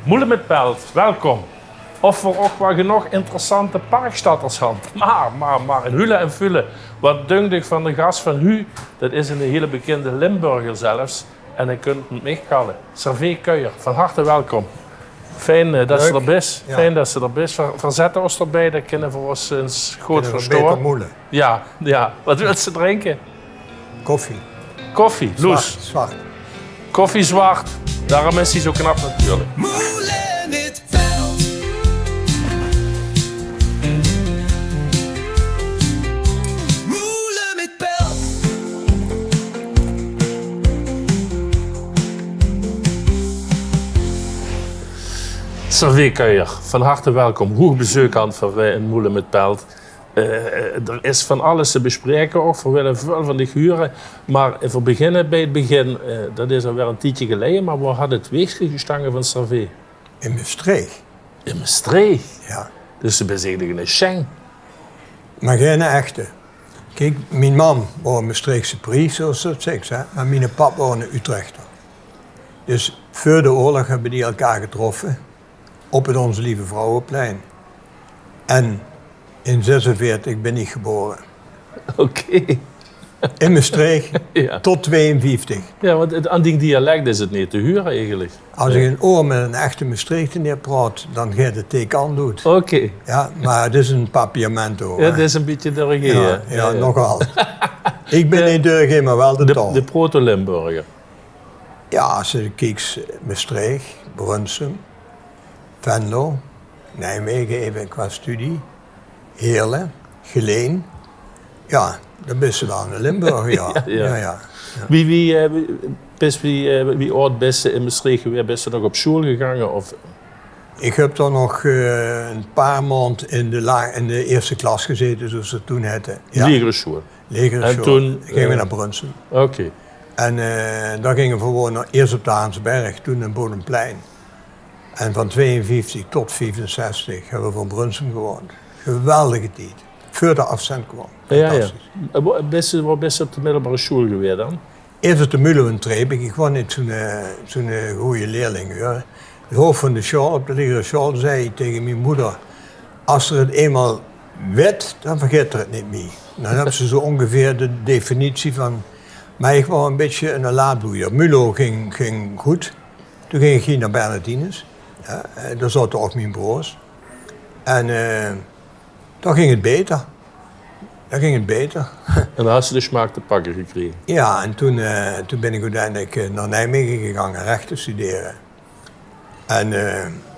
Moelen met Pelt, welkom. Of we ook wel genoeg interessante parkstatters hadden. Maar in Hule en Fule, wat dunkt ik van de gast van Hu, dat is een hele bekende Limburger zelfs. En je kunt het meekallen. Servé Kuijer, van harte welkom. Fijn dat ze er bent. Ja. Fijn dat ze er bent. Verzet ons erbij, dat kunnen voor ons eens goed verstoren. Moelen. Ja. Wat wil ze drinken? Koffie. Koffie, Loes. Zwart. Koffie zwart. Daarom is hij zo knap natuurlijk. Moelen met Pelt. Moelen met Pelt. Servé Kuijer, van harte welkom. Goed bezoek aan voor in Moelen met Pelt. Er is van alles te bespreken, ook voor willen veel van de huren. Maar we beginnen bij het begin, dat is alweer een tijdje geleden, maar waar had het weegje gestangen van Servé? In Maastricht. In Maastricht? Ja. Dus ze bezigdigen een Schenk. Maar geen echte. Kijk, mijn man was een Maastrichtse Pries, zoals dat zegt, hè? Maar mijn pap was een Utrechter. Dus voor de oorlog hebben die elkaar getroffen op het Onze Lieve Vrouwenplein. En in 46 ben ik geboren. Oké. In Maastricht, Ja. tot 52. Ja, want aan die dialect is het niet te huren eigenlijk. Als ik een oor met een echte Maastrichteneer praat, dan gaat het tegen aan doet. Oké. Ja, maar het is een papiamento. Ja, dat is een beetje de regie. Ja, nogal. Ik ben niet Durgé, maar wel de taal. De proto-Limburger. Ja, als je kijkt, Maastricht, Brunsum, Venlo, Nijmegen even qua studie, Heerlen, Geleen. Ja, dan ben je wel een Limburger, ja. Ja. Wie oud best in Maastricht geweest? Ben je nog op school gegaan? Of? Ik heb dan nog een paar maanden in de eerste klas gezeten, zoals ze toen heette. Ja. Legere school. Legere school. Toen gingen we naar Brunsum. Oké. En daar gingen we wonen, eerst op de Haansberg, toen in Bodemplein. En van 52 tot 65 hebben we van Brunsum gewoond. Geweldige tijd. Voor de afzend kwam. Fantastisch. Waar ben je op de middelbare school geweest dan? Eerst op de Mullenwentreep. Ik was niet zo'n goede leerling. Ja. De hoofd van de school, op de lagere school, zei tegen mijn moeder: als er het eenmaal werd, dan vergeet er het niet meer. Dan hebben ze zo ongeveer de definitie van. Maar ik was een beetje een laadbloeier. Mulo ging goed. Toen ging ik naar Bernardines. Ja, daar zaten ook mijn broers. En dan ging het beter. En dan had ze de smaak te pakken gekregen. Ja, en toen ben ik uiteindelijk naar Nijmegen gegaan rechten studeren. En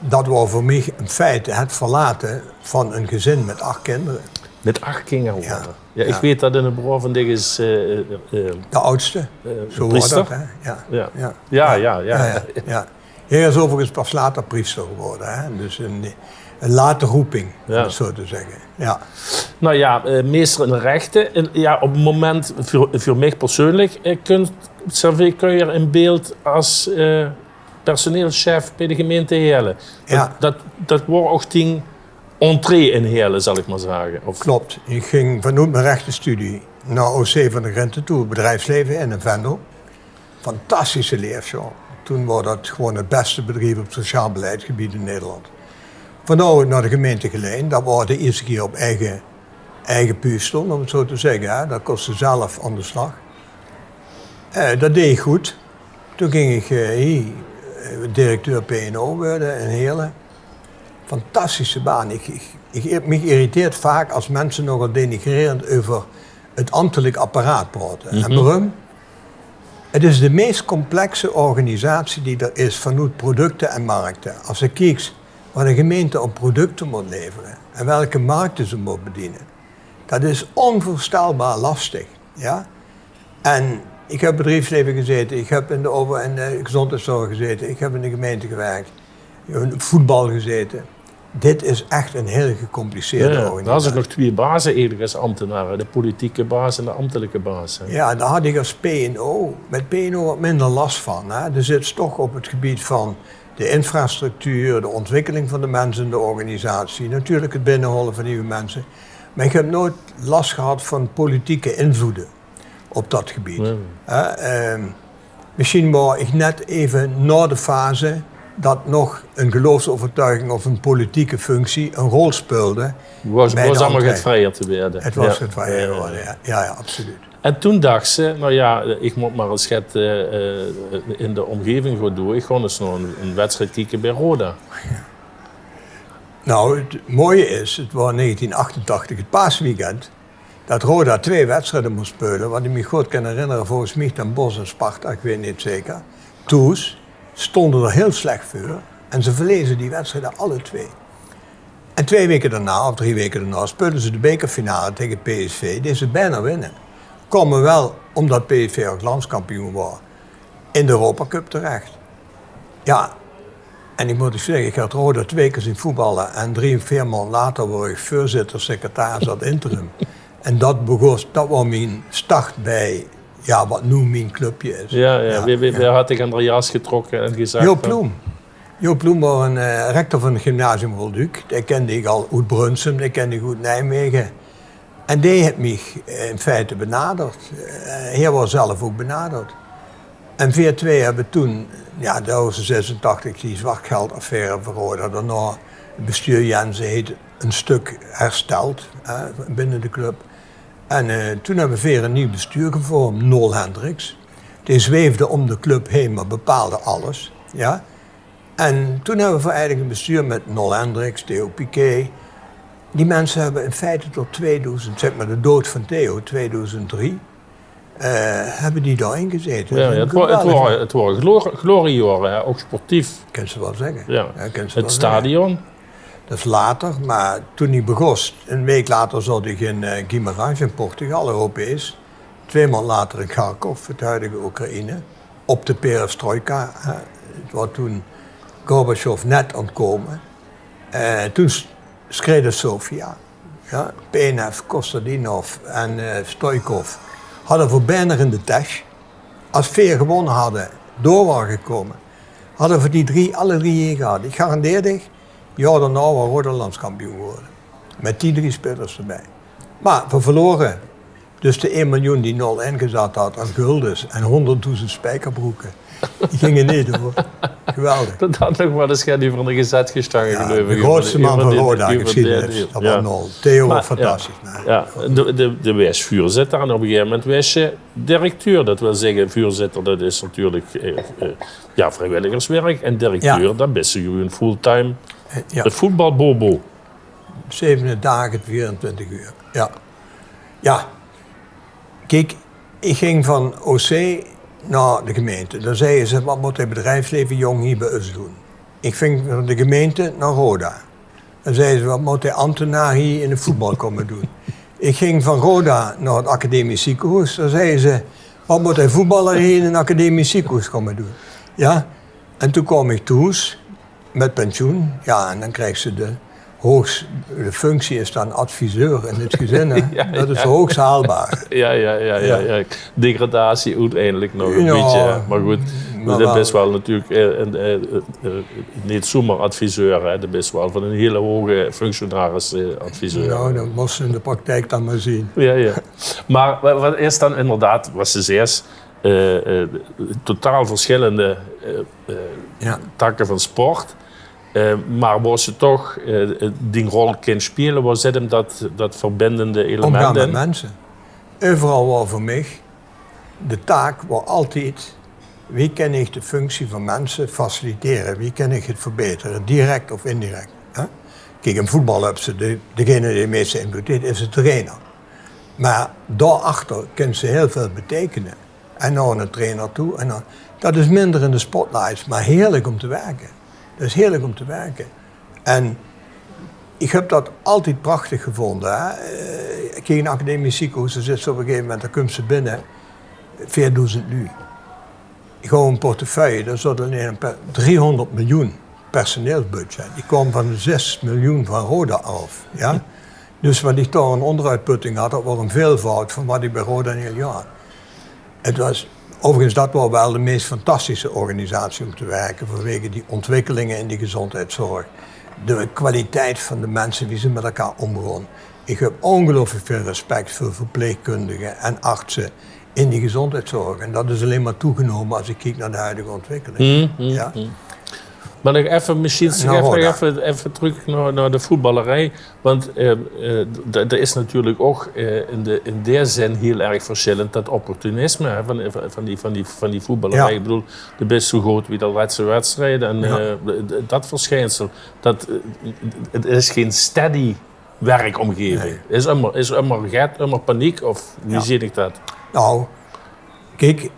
dat was voor mij een feit, het verlaten van een gezin met 8 kinderen. Met 8 kinderen? Ja, ik Ja. weet dat in de broer van dingen is... De oudste, zo was dat, hè? Ja. Hij is overigens pas later priester geworden, hè? Dus een late roeping, om het zo te zeggen. Ja. Nou ja, meester in rechten. Ja, op het moment, voor mij persoonlijk, kunt Servé Kuijer in beeld als personeelschef bij de gemeente Heerlen. Ja. Dat wordt ook die entree in Heerlen, zal ik maar zeggen. Of... Klopt. Ik ging vanuit mijn rechtenstudie naar OC van de Grinten toe, bedrijfsleven in Venlo. Fantastische leerschool. Toen was dat gewoon het beste bedrijf op het sociaal beleidsgebied in Nederland. Vandaar naar de gemeente Geleen. Dat was de eerste keer op eigen puur, om het zo te zeggen. Hè. Dat kostte zelf aan de slag. Dat deed ik goed. Toen ging ik directeur P&O worden in Heerlen. Fantastische baan. Me irriteert vaak als mensen nogal denigrerend over het ambtelijk apparaat praten. En waarom? Het is de meest complexe organisatie die er is vanuit producten en markten. Als je kijkt wat een gemeente op producten moet leveren en welke markten ze moet bedienen, dat is onvoorstelbaar lastig. Ja? En ik heb bedrijfsleven gezeten, ik heb in de gezondheidszorg gezeten, ik heb in de gemeente gewerkt, ik heb in voetbal gezeten. Dit is echt een heel gecompliceerde organisatie. Daar zijn nog 2 bazen eigenlijk als ambtenaren. De politieke baas en de ambtelijke baas. Hè. Ja, daar had ik als P&O, met P&O wat minder last van. Hè. Er zit toch op het gebied van de infrastructuur, de ontwikkeling van de mensen in de organisatie. Natuurlijk het binnenhalen van nieuwe mensen. Maar ik heb nooit last gehad van politieke invloeden op dat gebied. Misschien was ik net even na de fase dat nog een geloofsovertuiging of een politieke functie een rol speelde. Het was bij de allemaal entree. gevrijd te werden. Het was Ja. het waar je hoorde, ja. Ja, absoluut. En toen dacht ze, nou ja, ik moet maar eens in de omgeving gaan doen. Ik ga eens nog een wedstrijd kijken bij Roda. Nou, het mooie is, het was 1988, het paasweekend, dat Roda 2 wedstrijden moest spelen. Wat ik me goed kan herinneren, volgens mij Den Bosch en Sparta, ik weet niet zeker. Toes stonden er heel slecht voor en ze verlezen die wedstrijden alle 2. En 2 weken daarna, of 3 weken daarna, speelden ze de bekerfinale tegen PSV. Die ze bijna winnen. Komen wel, omdat PSV ook landskampioen was, in de Europa Cup terecht. Ja, en ik moet dus zeggen, ik had Roda 2 keer zien voetballen en 3, 4 maanden later word ik voorzitter, secretaris ad interim. En dat was mijn start bij, ja, wat nu mijn clubje is. Ja. Wie had ik aan de jas getrokken en gezegd... Joop Ploem. Joop Ploem was een rector van het gymnasium Volduc. Die kende ik al uit Brunsum, die kende ik uit Nijmegen. En die heeft mij in feite benaderd. Hij was zelf ook benaderd. En 4-2 hebben toen, ja, dat was 86, die zwartgeldaffaire voor Roda. Daarna, het bestuur Jensen heet een stuk hersteld binnen de club. En toen hebben we weer een nieuw bestuur gevormd, Nol Hendricks. Die zweefde om de club heen, maar bepaalde alles. Ja? En toen hebben we eigenlijk een bestuur met Nol Hendricks, Theo Piquet. Die mensen hebben in feite tot 2000, zeg maar de dood van Theo, 2003, hebben die daarin gezeten. Ja, het waren gloriejaren, ook sportief. Kan ze wel zeggen. Ja. Kan ze wel Het stadion. zeggen. Dat is later, maar toen hij begon, een week later zat ik in Guimarães in Portugal, Europees. 2 maanden later in Kharkov, het huidige Oekraïne, op de perestrojka. Het was toen Gorbachev net ontkomen. Toen schreden Sofia, ja, Penev, Kostadinov en Stoikov hadden voor bijna in de tas. Als Veer gewonnen hadden, door waren gekomen, hadden we die 3, alle 3 gehad. Ik garandeer je, ja, daarna was Roda landskampioen geworden. Met die 3 spelers erbij. Maar we verloren. Dus de 1 miljoen die Nol ingezet had aan guldens en 100.000 spijkerbroeken, die gingen niet hoor. Geweldig. Dat had nog wel eens die van de gezet gestangen Ja, geloof ik. de grootste man van Roda geschiedenis, dat was Ja. Nol. Theo Maar, was fantastisch. Ja, de wees vuurzitter en op een gegeven moment wees je directeur. Dat wil zeggen, vuurzitter dat is natuurlijk vrijwilligerswerk. En directeur, Ja. dan ben je een fulltime Ja, voetbalbobo. 7 dagen, 24 uur. Ja. Ja. Kijk, ik ging van OC naar de gemeente. Dan zeiden ze, wat moet het bedrijfsleven jong hier bij ons doen? Ik ging van de gemeente naar Roda. Dan zeiden ze, wat moet de ambtenaar hier in de voetbal komen doen? Ik ging van Roda naar het academisch ziekenhuis. Dan zeiden ze, wat moet de voetballer hier in een academisch ziekenhuis komen doen? Ja. En toen kwam ik thuis met pensioen. Ja, en dan krijg ze de functie is dan adviseur in het gezin. Hè? Ja, dat is hoogst haalbaar. Ja. Degradatie uiteindelijk nog een Ja, beetje. Maar goed, maar dat is wel. wel natuurlijk niet zomaar adviseur. Hè. Dat is wel van een hele hoge functionaris adviseur. Nou, dat moest ze in de praktijk dan maar zien. Ja. Maar wat is dan inderdaad, wat ze zegt, totaal verschillende Ja. takken van sport. Maar waar ze toch die rol kan spelen, waar zit hem dat verbindende element Omgaan met in? mensen. Overal was voor mij de taak was altijd, wie kan ik de functie van mensen faciliteren? Wie kan ik het verbeteren, direct of indirect? Hè? Kijk, in voetbal hebben ze degene die het meeste invloed heeft, is de trainer. Maar daarachter kan ze heel veel betekenen. En naar een trainer toe. Dat is minder in de spotlights, maar heerlijk om te werken. Dat is heerlijk om te werken. En ik heb dat altijd prachtig gevonden. Hè? Ik ging in een academisch ziekenhuis, dan zit ze op een gegeven moment, dan komt ze binnen, 4000 nu. Gewoon een portefeuille, daar zat alleen 300 miljoen personeelsbudget. Die kwam van de 6 miljoen van Roda af. Ja? Dus wat ik toch een onderuitputting had, dat was een veelvoud van wat ik bij Roda een heel jaar. Het was, overigens, dat was wel de meest fantastische organisatie om te werken vanwege die ontwikkelingen in die gezondheidszorg. De kwaliteit van de mensen die ze met elkaar omgaan. Ik heb ongelooflijk veel respect voor verpleegkundigen en artsen in die gezondheidszorg. En dat is alleen maar toegenomen als ik kijk naar de huidige ontwikkeling. Ja. Maar nog even, misschien Roda. even terug naar de voetballerij. Want dat is natuurlijk ook in die zin heel erg verschillend. Dat opportunisme hè, van die voetballerij. Ja. Ik bedoel, de best zo groot wie de laatste wedstrijd. En dat verschijnsel, het is geen steady werkomgeving. Nee. Is immer paniek of wie zie ik dat? Nou, kijk,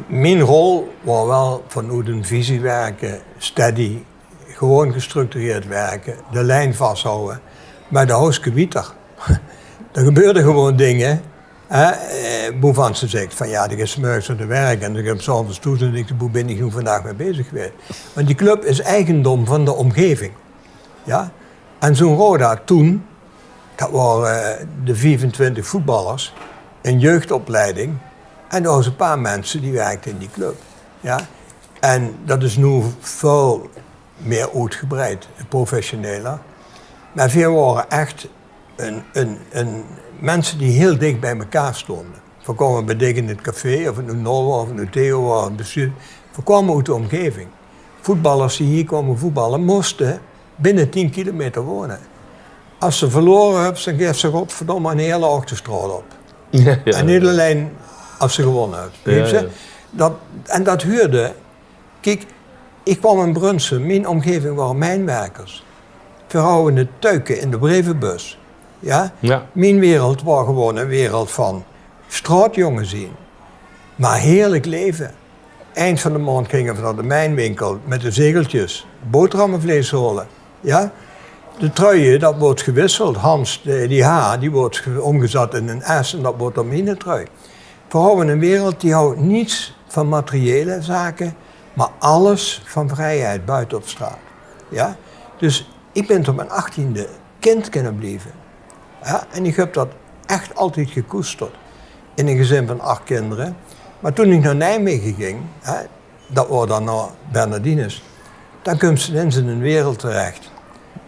mijn rol was wel vanuit een visie werken, steady, gewoon gestructureerd werken, de lijn vasthouden. Maar de huisgebieter, er gebeurden gewoon dingen. Waarvan ze zegt van ja, die is 's morgens aan het werk en dan heb ik 's avonds toe en ik hoe ben ik nu vandaag mee bezig geweest. Want die club is eigendom van de omgeving. Ja? En zo'n Roda toen, dat waren de 24 voetballers, een jeugdopleiding. En er was een paar mensen die werkten in die club. Ja? En dat is nu veel meer uitgebreid, professioneler. Maar veel waren echt mensen die heel dicht bij elkaar stonden. We kwamen bij Dick in het café, of het nu Noor was, of het nu Theo was, het bestuur. We kwamen uit de omgeving. Voetballers die hier kwamen voetballen, moesten binnen 10 kilometer wonen. Als ze verloren hebben, dan geeft ze godverdomme een hele achterstraat op. Ja. En niet alleen als ze gewonnen hebben. Weet je? En dat huurde. Kijk, ik kwam in Brunsum, mijn omgeving waren mijnwerkers. Verhouden het tuiken in de brievenbus. Ja? Ja. Mijn wereld was gewoon een wereld van straatjongen zien. Maar heerlijk leven. Eind van de maand gingen we naar de mijnwinkel met de zegeltjes, boterhammenvlees halen. Ja? De truien, dat wordt gewisseld. Hans, die H, die wordt omgezet in een S en dat wordt dan minetrui. We houden een wereld die houdt niets van materiële zaken, maar alles van vrijheid buiten op straat. Ja? Dus ik ben tot mijn 18e kind kunnen blijven. Ja? En ik heb dat echt altijd gekoesterd. In een gezin van 8 kinderen. Maar toen ik naar Nijmegen ging, dat was dan naar Bernardines, dan komt ze in een wereld terecht.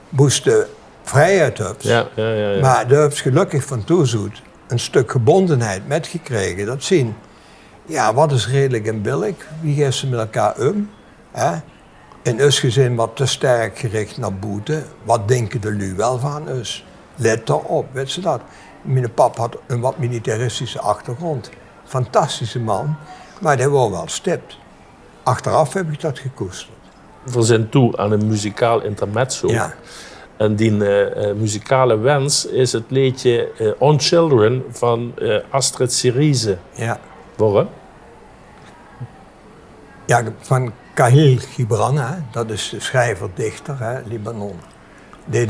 Moest de vrijheid hebt. Ja. Maar daar heb je gelukkig van toezoet een stuk gebondenheid metgekregen. Dat zien, ja, wat is redelijk en billig? Wie geeft ze met elkaar om? In ons gezin wat te sterk gericht naar boete. Wat denken de lui wel van ons? Let erop, weet ze dat? Mijn pap had een wat militaristische achtergrond. Fantastische man, maar die was wel stipt. Achteraf heb ik dat gekoesterd. We zijn toe aan een muzikaal intermezzo. Ja. En die muzikale wens is het liedje On Children van Astrid Cerise. Ja. Waarom? Ja, van Khalil Gibran, dat is de schrijver-dichter, Libanon, die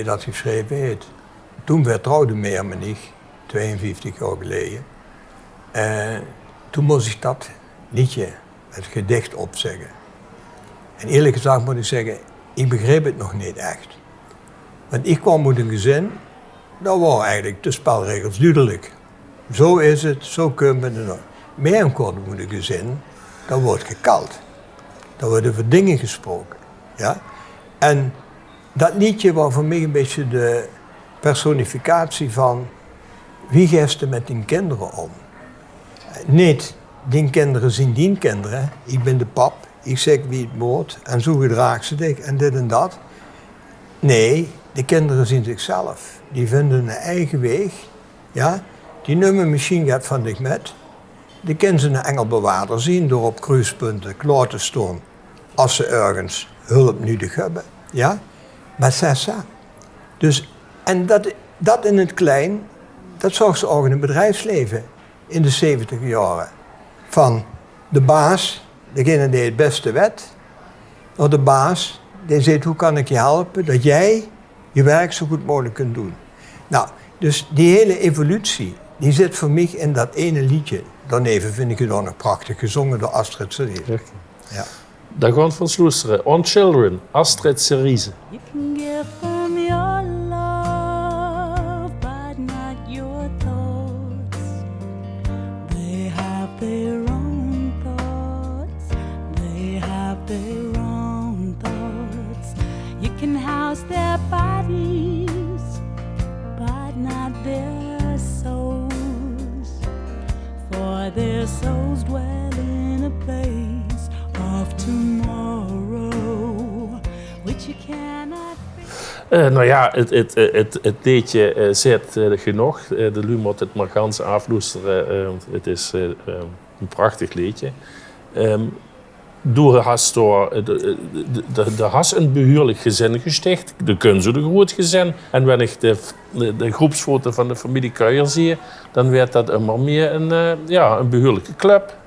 dat geschreven heeft. Toen vertrouwde meer me niet, 52 jaar geleden. Toen moest ik dat liedje, het gedicht opzeggen. En eerlijk gezegd moet ik zeggen, ik begreep het nog niet echt. Want ik kwam uit een gezin, dat waren eigenlijk de spelregels duidelijk. Zo is het, zo kunnen we het. Meer een kort uit een gezin, dat wordt gekald. Daar worden over dingen gesproken. Ja? En dat liedje was voor mij een beetje de personificatie van wie geeft er met die kinderen om. Niet, die kinderen zien die kinderen, ik ben de pap, ik zeg wie het moet en zo gedraagt ze zich en dit en dat. Nee, de kinderen zien zichzelf. Die vinden een eigen weg. Ja? Die nemen misschien gaat van zich met. Die kunnen ze een engelbewaarder zien door op kruispunten klaar te staan als ze ergens hulp nodig hebben. Ja? Maar c'est ça. Dus, en dat in het klein, dat zag ze ook in het bedrijfsleven in de 70 jaren. Van de baas, degene die het beste weet, naar de baas, die zegt hoe kan ik je helpen dat jij je werk zo goed mogelijk kunt doen. Nou, dus die hele evolutie, die zit voor mij in dat ene liedje. Dan even vind ik het ook nog prachtig gezongen door Astrid Cerise. Ja. Daar gaan we van sluisteren. On Children, Astrid Cerise. You can give them your love, but not your thoughts. They have their own thoughts. They have their own thoughts. You can house their bodies, but not their souls. For their souls dwell in a place of tomorrow. Nou ja, het liedje zit genoeg. De Lu moet het maar gans afloesteren. Het is een prachtig liedje. Door hast de has een behuurlijk gezin gesticht. De kun zo de groot gezin. En wanneer ik de groepsfoto van de familie Kuijer zie, dan werd dat immer meer een behuurlijke club.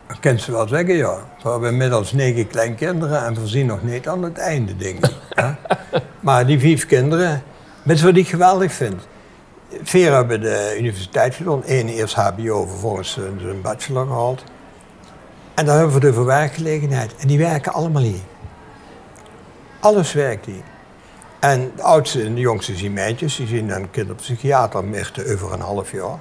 Dat kan ze wel zeggen, ja. We hebben inmiddels 9 kleinkinderen en voorzien nog niet aan het einde, denk ik. Hè? Maar die 5 kinderen, weet je wat ik geweldig vind? 4 hebben de universiteit gedaan, 1 eerst HBO, vervolgens een bachelor gehaald. En dan hebben we de werkgelegenheid. En die werken allemaal hier. Alles werkt hier. En de oudste en de jongste zien meisjes, die zien een kinderpsychiater Mirte over een half jaar.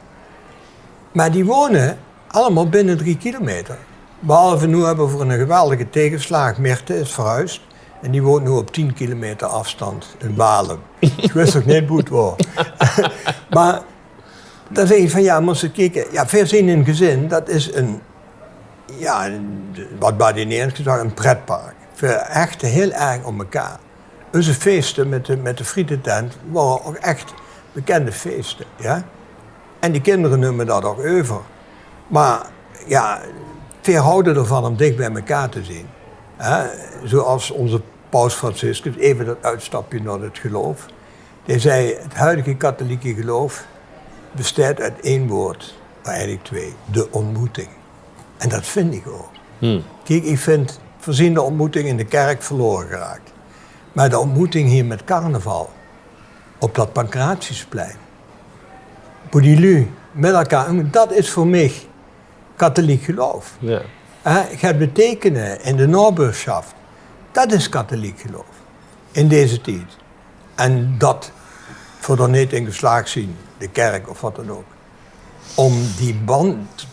Maar die wonen allemaal binnen 3 kilometer. Behalve nu hebben we voor een geweldige tegenslag. Mirte is verhuisd. En die woont nu op 10 kilometer afstand in Walen. Ik wist ook niet hoe het was. Maar dan zeg je van ja, moet je kijken. Ja, verzin in gezin, dat is wat badineerend gezegd, een pretpark. We hechten heel erg om elkaar. Onze feesten met de frietentent waren ook echt bekende feesten. Ja? En die kinderen nemen dat ook over. Maar ja, veel houden ervan om dicht bij elkaar te zien. Hè? Zoals onze paus Franciscus, even dat uitstapje naar het geloof. Die zei, het huidige katholieke geloof bestaat uit 1 woord, maar eigenlijk 2, de ontmoeting. En dat vind ik ook. Kijk, ik vind voorzien de ontmoeting in de kerk verloren geraakt. Maar de ontmoeting hier met carnaval, op dat Pancratiusplein, Boedilu, met elkaar, dat is voor mij katholiek geloof. Ja. Het betekenen in de nabuurschap, dat is katholiek geloof. In deze tijd. En dat, voor er niet in geslaagd zien, de kerk of wat dan ook, om die band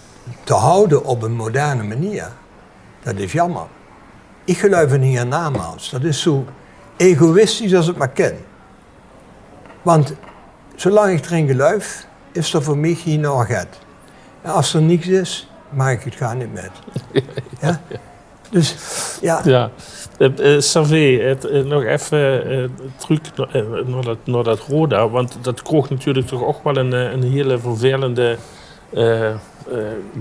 te houden op een moderne manier, dat is jammer. Ik geloof er niet aan namaals. Dat is zo egoïstisch als het maar kan. Want zolang ik erin geloof, is er voor mij geen naget. En als er niks is, maak ik het gaan niet met. Ja? Dus, ja. Ja. Savé, nog even terug naar dat Roda, want dat kroeg natuurlijk toch ook wel een hele vervelende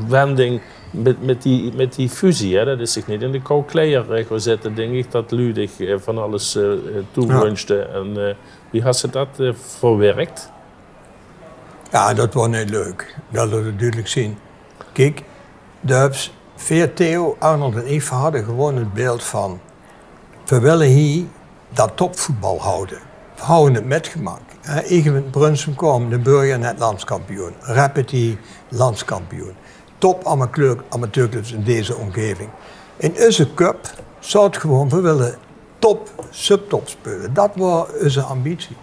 wending met die fusie. Hè? Dat is zich niet in de kou kleier gezet, denk ik, dat Ludig van alles toewenschte. Ja. En wie had ze dat verwerkt? Ja, dat was niet leuk. Dat wil je duidelijk zien. Kijk, Theo, Arnold en ik hadden gewoon het beeld van, we willen hier dat topvoetbal houden. We houden het met gemak. Even Brunsum kwam, de Burger net landskampioen. Rapid landskampioen. Top amateurclubs in deze omgeving. In onze cup zou het gewoon, we willen subtop spelen. Dat was onze ambitie.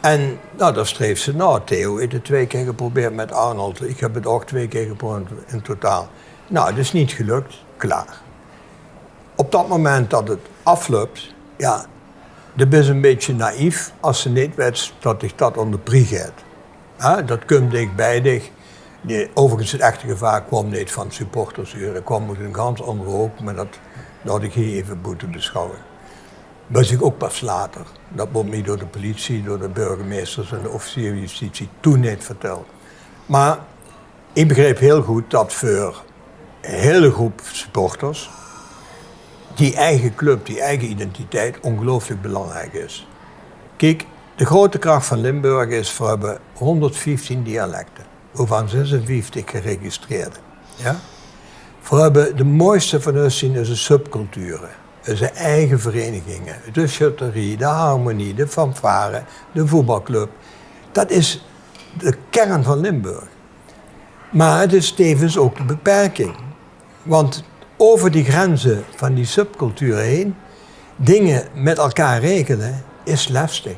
En nou, daar streef ze na. Theo heeft het 2 keer geprobeerd met Arnold. Ik heb het ook 2 keer geprobeerd in totaal. Nou, het is niet gelukt. Klaar. Op dat moment dat het afloopt, ja, dat is een beetje naïef als ze niet weet dat ik dat onder prie gaat. Dat komt dichtbij dich. Overigens, het echte gevaar kwam niet van supporters. Dat kwam uit een ganz andere hoek, maar dat had ik hier even moeten beschouwen. Dat wist ik ook pas later. Dat wordt mij door de politie, door de burgemeesters en de officier van justitie toen niet verteld. Maar ik begreep heel goed dat voor een hele groep supporters die eigen club, die eigen identiteit ongelooflijk belangrijk is. Kijk, de grote kracht van Limburg is, we hebben 115 dialecten, waarvan 56 geregistreerde. Ja? We hebben de mooiste van ons zien is de subculturen, onze eigen verenigingen, de schutterie, de harmonie, de fanfare, de voetbalclub. Dat is de kern van Limburg. Maar het is tevens ook de beperking. Want over die grenzen van die subculturen heen, dingen met elkaar regelen, is lastig.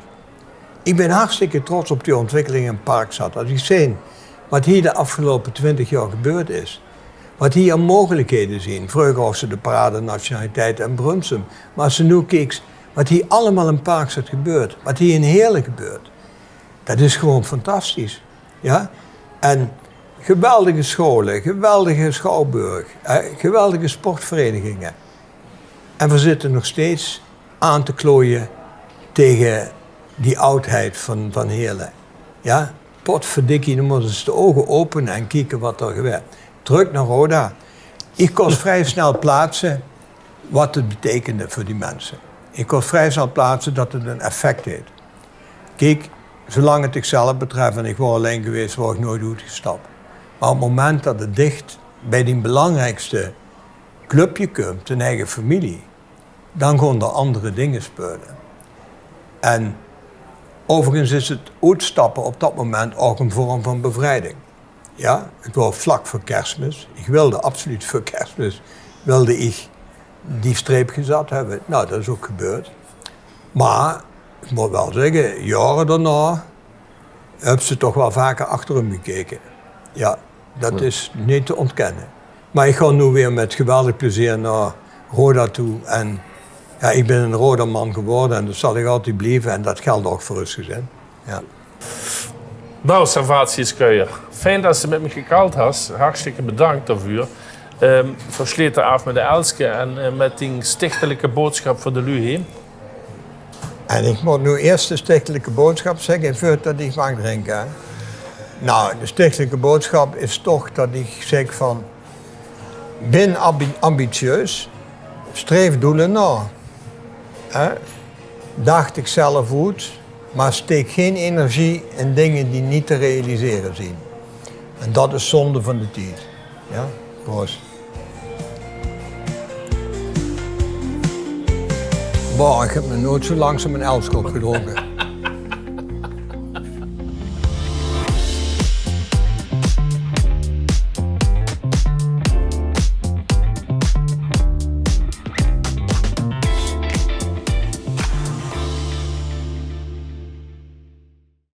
Ik ben hartstikke trots op die ontwikkeling in Parkstad. Als ik zie wat hier de afgelopen 20 jaar gebeurd is. Wat hier aan mogelijkheden zien. Vroeger was ze de parade nationaliteit en Brunsum. Maar als je nu kijkt wat hier allemaal in Parkstad gebeurt. Wat hier in Heerlen gebeurt. Dat is gewoon fantastisch. Ja? En geweldige scholen, geweldige schouwburg, geweldige sportverenigingen. En we zitten nog steeds aan te klooien tegen die oudheid van Heerlen. Ja, potverdikkie, dan moeten ze de ogen openen en kijken wat er gebeurt. Terug naar Roda. Ik kon vrij snel plaatsen wat het betekende voor die mensen. Ik kon vrij snel plaatsen dat het een effect heeft. Kijk, zolang het ikzelf betreft en ik was alleen geweest, was ik nooit uitgestapt. Maar op het moment dat het dicht bij die belangrijkste clubje komt, een eigen familie, dan gaan er andere dingen spelen. En overigens is het uitstappen op dat moment ook een vorm van bevrijding. Ja, het was vlak voor Kerstmis. Ik wilde absoluut voor Kerstmis, wilde ik die streep gezet hebben. Nou, dat is ook gebeurd. Maar, ik moet wel zeggen, jaren daarna hebben ze toch wel vaker achterom gekeken. Ja, dat is niet te ontkennen. Maar ik ga nu weer met geweldig plezier naar Roda toe. En ja, ik ben een Roda man geworden en dat zal ik altijd blijven. En dat geldt ook voor ons gezin. Ja. Nou, Salvatius-Keuer, fijn dat ze met me gekald hast. Hartstikke bedankt daarvoor. Versleet de af met de Elske en met die stichtelijke boodschap voor de lui heen. En ik moet nu eerst de stichtelijke boodschap zeggen voordat ik mag drinken. Hè. Nou, de stichtelijke boodschap is toch dat ik zeg van... Ben ambitieus, streef doelen na. Dacht ik zelf uit, maar steek geen energie in dingen die niet te realiseren zijn. En dat is zonde van de tijd. Ja, proost. Boah, ik heb me nooit zo langzaam een Elskop gedronken.